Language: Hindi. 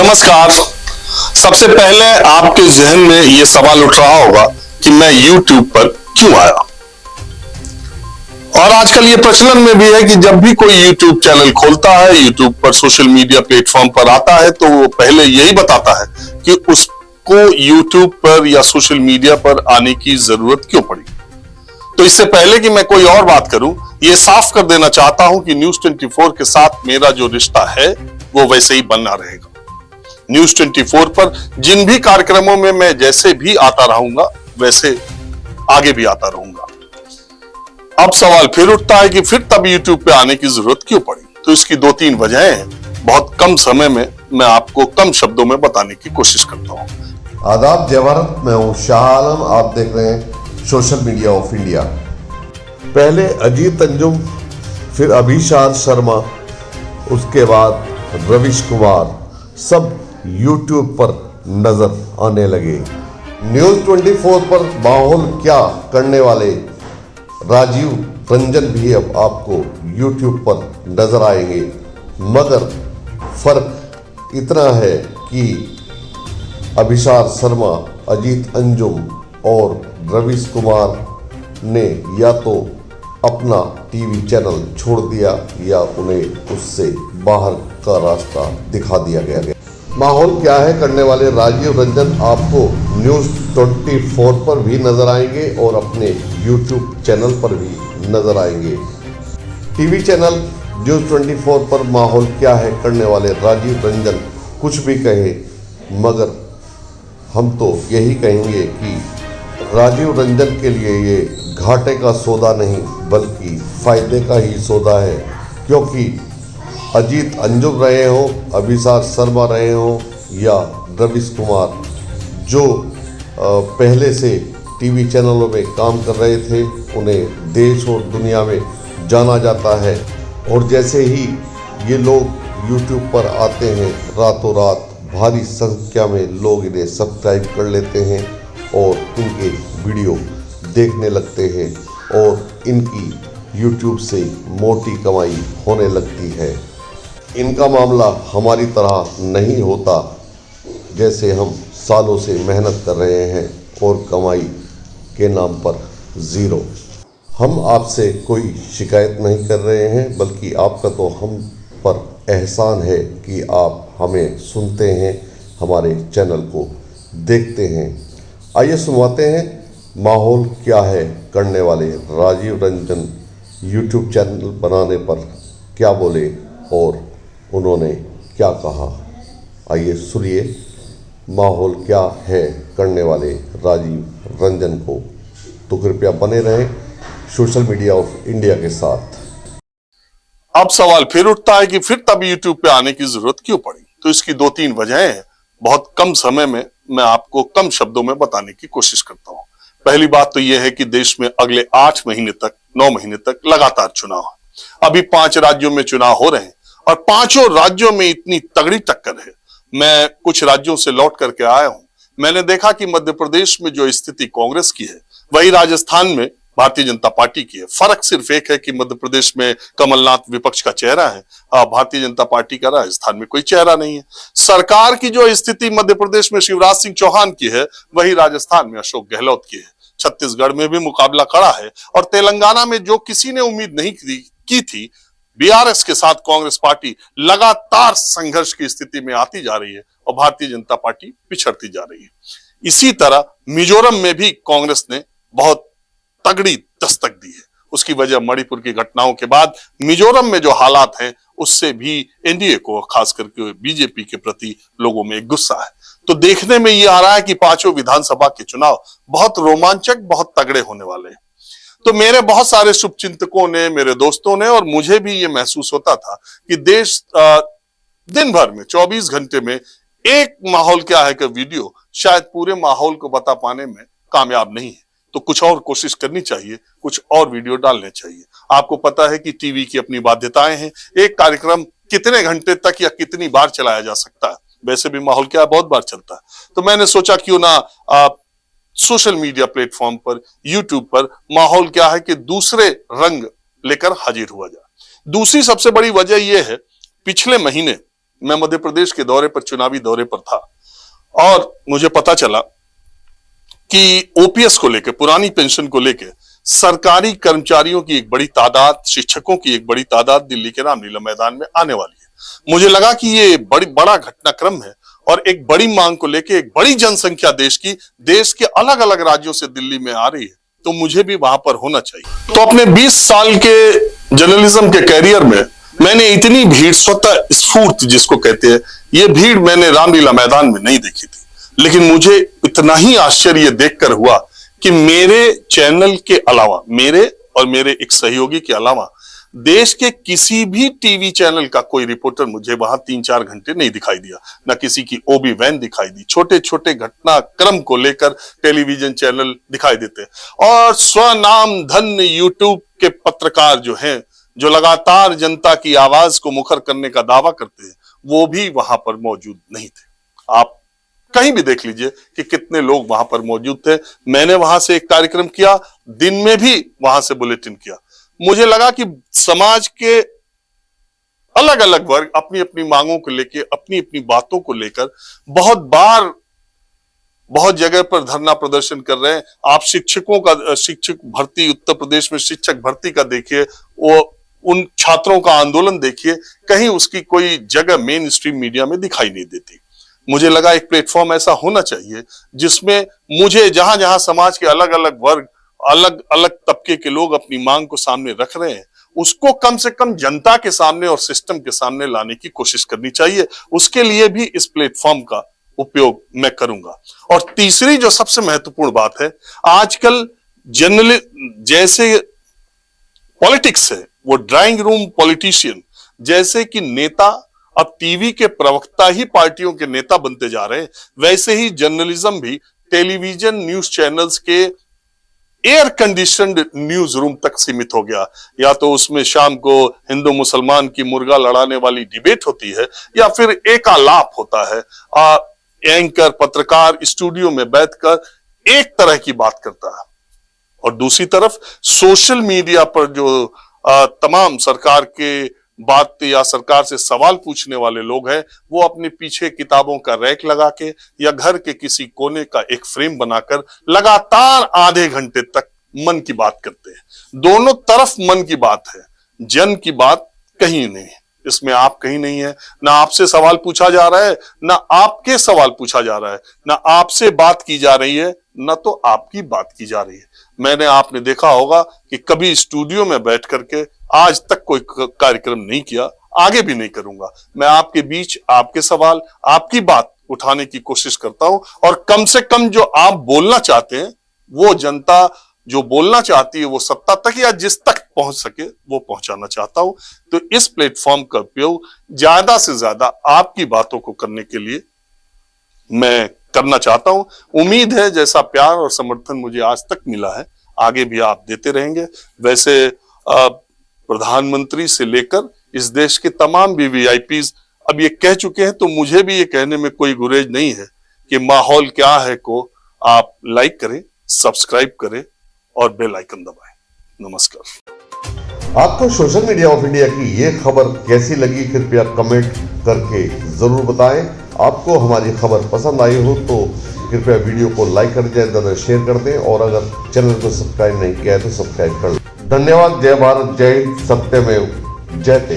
नमस्कार। सबसे पहले आपके जहन में यह सवाल उठ रहा होगा कि मैं YouTube पर क्यों आया। और आजकल ये प्रचलन में भी है कि जब भी कोई YouTube चैनल खोलता है, YouTube पर सोशल मीडिया प्लेटफॉर्म पर आता है, तो वो पहले यही बताता है कि उसको YouTube पर या सोशल मीडिया पर आने की जरूरत क्यों पड़ी। तो इससे पहले कि मैं कोई और बात करूं, ये साफ कर देना चाहता हूं कि न्यूज 24 के साथ मेरा जो रिश्ता है वो वैसे ही बना रहेगा। न्यूज 24 पर जिन भी कार्यक्रमों में मैं जैसे भी आता रहूंगा वैसे आगे भी आता रहूंगा। अब सवाल फिर उठता है कि फिर तब YouTube पे आने की जरूरत क्यों पड़ी। तो इसकी दो तीन वजहें हैं। बहुत कम समय में मैं आपको कम शब्दों में बताने की कोशिश करता हूं। आदाब, जय भारत। मैं हूं शाह आलम। आप देख रहे हैं सोशल मीडिया ऑफ इंडिया। पहले अजीत अंजुम, फिर अभिषार शर्मा, उसके बाद रविश कुमार, सब YouTube पर नजर आने लगे। न्यूज 24 पर माहौल क्या करने वाले राजीव रंजन भी अब आपको YouTube पर नजर आएंगे। मगर फर्क इतना है कि अभिषार शर्मा, अजीत अंजुम और रविश कुमार ने या तो अपना टीवी चैनल छोड़ दिया या उन्हें उससे बाहर का रास्ता दिखा दिया गया। माहौल क्या है करने वाले राजीव रंजन आपको न्यूज 24 पर भी नजर आएंगे और अपने YouTube चैनल पर भी नजर आएंगे। टीवी चैनल न्यूज 24 पर माहौल क्या है करने वाले राजीव रंजन कुछ भी कहे, मगर हम तो यही कहेंगे कि राजीव रंजन के लिए ये घाटे का सौदा नहीं बल्कि फायदे का ही सौदा है। क्योंकि अजीत अंजुम रहे हो, अभिषार शर्मा रहे हो या रविश कुमार, जो पहले से टीवी चैनलों में काम कर रहे थे, उन्हें देश और दुनिया में जाना जाता है। और जैसे ही ये लोग YouTube पर आते हैं, रातों रात भारी संख्या में लोग इन्हें सब्सक्राइब कर लेते हैं और इनके वीडियो देखने लगते हैं और इनकी YouTube से मोटी कमाई होने लगती है। इनका मामला हमारी तरह नहीं होता, जैसे हम सालों से मेहनत कर रहे हैं और कमाई के नाम पर ज़ीरो। हम आपसे कोई शिकायत नहीं कर रहे हैं, बल्कि आपका तो हम पर एहसान है कि आप हमें सुनते हैं, हमारे चैनल को देखते हैं। आइए सुनवाते हैं माहौल क्या है करने वाले राजीव रंजन YouTube चैनल बनाने पर क्या बोले और उन्होंने क्या कहा। आइए सुनिए माहौल क्या है करने वाले राजीव रंजन को। तो कृपया बने रहें सोशल मीडिया ऑफ इंडिया के साथ। अब सवाल फिर उठता है कि फिर तब YouTube पे आने की जरूरत क्यों पड़ी। तो इसकी दो तीन वजहें हैं। बहुत कम समय में मैं आपको कम शब्दों में बताने की कोशिश करता हूं। पहली बात तो यह है कि देश में अगले 8 महीने तक, 9 महीने तक लगातार चुनाव है। अभी 5 राज्यों में चुनाव हो रहे हैं और पांचों राज्यों में इतनी तगड़ी टक्कर है। मैं कुछ राज्यों से लौट करके आया हूं। मैंने देखा कि मध्य प्रदेश में जो स्थिति कांग्रेस की है, वही राजस्थान में भारतीय जनता पार्टी की है। फर्क सिर्फ एक है कि मध्य प्रदेश में कमलनाथ विपक्ष का चेहरा है, भारतीय जनता पार्टी का राजस्थान में कोई चेहरा नहीं है। सरकार की जो स्थिति मध्य प्रदेश में शिवराज सिंह चौहान की है, वही राजस्थान में अशोक गहलोत की है। छत्तीसगढ़ में भी मुकाबला खड़ा है और तेलंगाना में जो किसी ने उम्मीद नहीं की थी, BRS के साथ कांग्रेस पार्टी लगातार संघर्ष की स्थिति में आती जा रही है और भारतीय जनता पार्टी पिछड़ती जा रही है। इसी तरह मिजोरम में भी कांग्रेस ने बहुत तगड़ी दस्तक दी है। उसकी वजह मणिपुर की घटनाओं के बाद मिजोरम में जो हालात हैं, उससे भी NDA को, खास करके BJP के प्रति लोगों में एक गुस्सा है। तो देखने में ये आ रहा है कि पांचों विधानसभा के चुनाव बहुत रोमांचक, बहुत तगड़े होने वाले हैं। तो मेरे बहुत सारे शुभचिंतकों ने, मेरे दोस्तों ने और मुझे भी ये महसूस होता था कि देश दिन भर में 24 घंटे में एक माहौल क्या है कि वीडियो शायद पूरे माहौल को बता पाने में कामयाब नहीं है। तो कुछ और कोशिश करनी चाहिए, कुछ और वीडियो डालने चाहिए। आपको पता है कि टीवी की अपनी बाध्यताएं हैं। एक कार्यक्रम कितने घंटे तक या कितनी बार चलाया जा सकता है। वैसे भी माहौल क्या बहुत बार चलता है। तो मैंने सोचा क्यों ना सोशल मीडिया प्लेटफॉर्म पर, YouTube पर माहौल क्या है कि दूसरे रंग लेकर हाजिर हुआ जाए। दूसरी सबसे बड़ी वजह यह है, पिछले महीने मैं मध्य प्रदेश के दौरे पर, चुनावी दौरे पर था, और मुझे पता चला कि ओपीएस को लेकर, पुरानी पेंशन को लेकर सरकारी कर्मचारियों की एक बड़ी तादाद, शिक्षकों की एक बड़ी तादाद दिल्ली के रामलीला मैदान में आने वाली है। मुझे लगा कि ये बड़ा घटनाक्रम है और एक बड़ी मांग को लेकर एक बड़ी जनसंख्या देश के अलग अलग राज्यों से दिल्ली में आ रही है, तो मुझे भी वहां पर होना चाहिए। तो अपने 20 साल के जर्नलिज्म के कैरियर में मैंने इतनी भीड़, स्वतः स्फूर्त जिसको कहते हैं, ये भीड़ मैंने रामलीला मैदान में नहीं देखी थी। लेकिन मुझे इतना ही आश्चर्य देखकर हुआ कि मेरे चैनल के अलावा, मेरे और मेरे एक सहयोगी के अलावा, देश के किसी भी टीवी चैनल का कोई रिपोर्टर मुझे वहां 3-4 घंटे नहीं दिखाई दिया, ना किसी की ओबी वैन दिखाई दी। छोटे छोटे घटनाक्रम को लेकर टेलीविजन चैनल दिखाई देते, और स्वनाम धन्य यूट्यूब के पत्रकार जो हैं, जो लगातार जनता की आवाज को मुखर करने का दावा करते हैं, वो भी वहां पर मौजूद नहीं थे। आप कहीं भी देख लीजिए कि कितने लोग वहां पर मौजूद थे। मैंने वहां से एक कार्यक्रम किया, दिन में भी वहां से बुलेटिन किया। मुझे लगा कि समाज के अलग अलग वर्ग अपनी अपनी मांगों को लेकर, अपनी अपनी बातों को लेकर बहुत जगह पर धरना प्रदर्शन कर रहे हैं। आप शिक्षक भर्ती, उत्तर प्रदेश में शिक्षक भर्ती का देखिए, वो उन छात्रों का आंदोलन देखिए, कहीं उसकी कोई जगह मेन स्ट्रीम मीडिया में दिखाई नहीं देती। मुझे लगा एक प्लेटफॉर्म ऐसा होना चाहिए जिसमें मुझे, जहां जहां समाज के अलग अलग वर्ग, अलग अलग तबके के लोग अपनी मांग को सामने रख रहे हैं, उसको कम से कम जनता के सामने और सिस्टम के सामने लाने की कोशिश करनी चाहिए। उसके लिए भी इस प्लेटफॉर्म का उपयोग मैं करूंगा। और तीसरी जो सबसे महत्वपूर्ण बात है, आजकल जैसे पॉलिटिक्स है, वो ड्राइंग रूम पॉलिटिशियन जैसे कि नेता अब टीवी के प्रवक्ता ही पार्टियों के नेता बनते जा रहे हैं, वैसे ही जर्नलिज्म भी टेलीविजन न्यूज चैनल्स के एयर कंडीशनड न्यूज रूम तक सीमित हो गया। या तो उसमें शाम को हिंदू मुसलमान की मुर्गा लड़ाने वाली डिबेट होती है, या फिर एकालाप होता है। एंकर, पत्रकार स्टूडियो में बैठकर एक तरह की बात करता है, और दूसरी तरफ सोशल मीडिया पर जो तमाम सरकार के बात या सरकार से सवाल पूछने वाले लोग हैं, वो अपने पीछे किताबों का रैक लगा के या घर के किसी कोने का एक फ्रेम बनाकर लगातार आधे घंटे तक मन की बात करते हैं। दोनों तरफ मन की बात है, जन की बात कहीं नहीं है। इसमें आप कहीं नहीं है, ना आपसे सवाल पूछा जा रहा है, ना आपके सवाल पूछा जा रहा है, ना आपसे बात की जा रही है, ना तो आपकी बात की जा रही है। आपने देखा होगा कि कभी स्टूडियो में बैठ करके आज तक कोई कार्यक्रम नहीं किया, आगे भी नहीं करूंगा। मैं आपके बीच आपके सवाल, आपकी बात उठाने की कोशिश करता हूं, और कम से कम जो आप बोलना चाहते हैं, वो जनता जो बोलना चाहती है, वो सत्ता तक या जिस तक पहुंच सके वो पहुंचाना चाहता हूं। तो इस प्लेटफॉर्म का उपयोग ज्यादा से ज्यादा आपकी बातों को करने के लिए मैं करना चाहता हूं। उम्मीद है जैसा प्यार और समर्थन मुझे आज तक मिला है, आगे भी आप देते रहेंगे। वैसे प्रधानमंत्री से लेकर इस देश के तमाम वीवीआईपीज अब ये कह चुके हैं, तो मुझे भी ये कहने में कोई गुरेज नहीं है कि माहौल क्या है को आप लाइक करें, सब्सक्राइब करें और बेल आइकन दबाएं। नमस्कार। आपको सोशल मीडिया ऑफ इंडिया की ये खबर कैसी लगी, कृपया कमेंट करके जरूर बताएं। आपको हमारी खबर पसंद आई हो तो कृपया वीडियो को लाइक कर दें, ज़्यादा शेयर कर दें, और अगर चैनल को सब्सक्राइब नहीं किया है तो सब्सक्राइब कर दें। धन्यवाद। जय भारत, जय हिंद, सत्यमेव जयते।